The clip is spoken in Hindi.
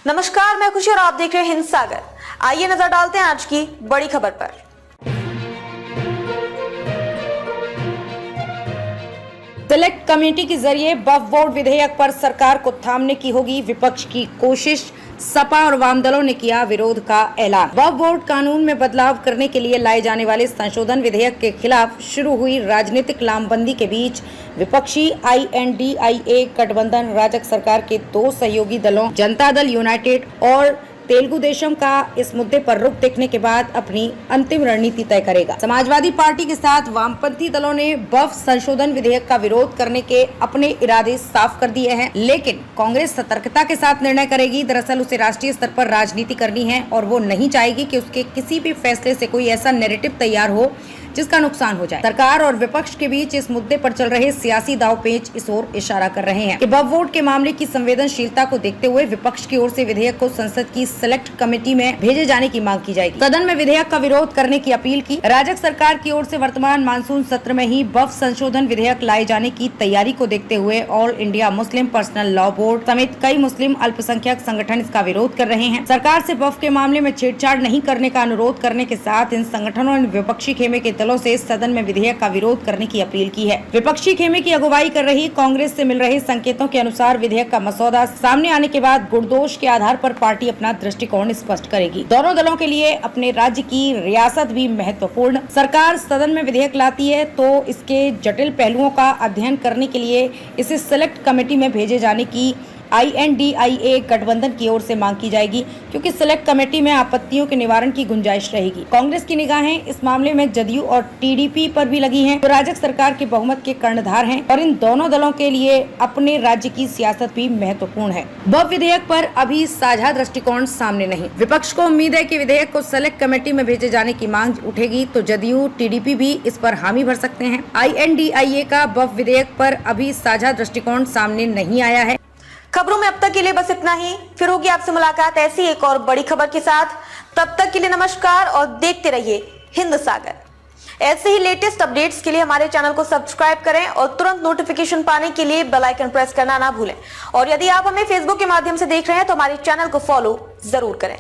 नमस्कार, मैं खुशी और आप देख रहे हैं हिंद सागर। आइए नजर डालते हैं आज की बड़ी खबर पर। सिलेक्ट कमेटी के जरिए वक्फ बोर्ड विधेयक पर सरकार को थामने की होगी विपक्ष की कोशिश। सपा और वाम दलों ने किया विरोध का ऐलान। वक्फ बोर्ड कानून में बदलाव करने के लिए लाए जाने वाले संशोधन विधेयक के खिलाफ शुरू हुई राजनीतिक लामबंदी के बीच विपक्षी INDIA गठबंधन राजग सरकार के दो सहयोगी दलों जनता दल यूनाइटेड और तेलुगु देशम का इस मुद्दे पर रुख देखने के बाद अपनी अंतिम रणनीति तय करेगा। समाजवादी पार्टी के साथ वामपंथी दलों ने वक्फ संशोधन विधेयक का विरोध करने के अपने इरादे साफ कर दिए हैं, लेकिन कांग्रेस सतर्कता के साथ निर्णय करेगी। दरअसल उसे राष्ट्रीय स्तर पर राजनीति करनी है और वो नहीं चाहेगी कि उसके किसी भी फैसले से कोई ऐसा नैरेटिव तैयार हो जिसका नुकसान हो जाए। सरकार और विपक्ष के बीच इस मुद्दे पर चल रहे सियासी दांवपेच इस ओर इशारा कर रहे हैं कि वक्फ बोर्ड के मामले की संवेदनशीलता को देखते हुए विपक्ष की ओर से विधेयक को संसद की सिलेक्ट कमेटी में भेजे जाने की मांग की जाएगी। सदन में विधेयक का विरोध करने की अपील की। राजग सरकार की ओर से वर्तमान मानसून सत्र में ही वक्फ संशोधन विधेयक लाए जाने की तैयारी को देखते हुए all India Muslim personal law board समेत कई मुस्लिम अल्पसंख्यक संगठन इसका विरोध कर रहे हैं। सरकार से वक्फ के मामले में छेड़छाड़ नहीं करने का अनुरोध करने के साथ इन संगठनों ने विपक्षी खेमे के दलों से सदन में विधेयक का विरोध करने की अपील की है। विपक्षी खेमे की अगुवाई कर रही कांग्रेस से मिल रहे संकेतों के अनुसार विधेयक का मसौदा सामने आने के बाद गुणदोष के आधार पर पार्टी अपना दृष्टिकोण स्पष्ट करेगी। दोनों दलों के लिए अपने राज्य की रियासत भी महत्वपूर्ण। सरकार सदन में विधेयक लाती है तो इसके जटिल पहलुओं का अध्ययन करने के लिए इसे सिलेक्ट कमेटी में भेजे जाने की INDIA गठबंधन की ओर से मांग की जाएगी, क्योंकि सिलेक्ट कमेटी में आपत्तियों के निवारण की गुंजाइश रहेगी। कांग्रेस की निगाहें इस मामले में जदयू और TDP पर भी लगी हैं, तो राजग सरकार के बहुमत के कर्णधार हैं और इन दोनों दलों के लिए अपने राज्य की सियासत भी महत्वपूर्ण है। वक्फ विधेयक पर अभी साझा दृष्टिकोण सामने नहीं। विपक्ष को उम्मीद है कि विधेयक को सिलेक्ट कमेटी में भेजे जाने की मांग उठेगी तो जदयू TDP भी इस पर हामी भर सकते हैं। INDIA का वक्फ विधेयक पर अभी साझा दृष्टिकोण सामने नहीं आया है। खबरों में अब तक के लिए बस इतना ही। फिर होगी आपसे मुलाकात ऐसी एक और बड़ी खबर के साथ। तब तक के लिए नमस्कार और देखते रहिए हिंद सागर। ऐसे ही लेटेस्ट अपडेट्स के लिए हमारे चैनल को सब्सक्राइब करें और तुरंत नोटिफिकेशन पाने के लिए बेल आइकन प्रेस करना ना भूलें। और यदि आप हमें फेसबुक के माध्यम से देख रहे हैं तो हमारे चैनल को फॉलो जरूर करें।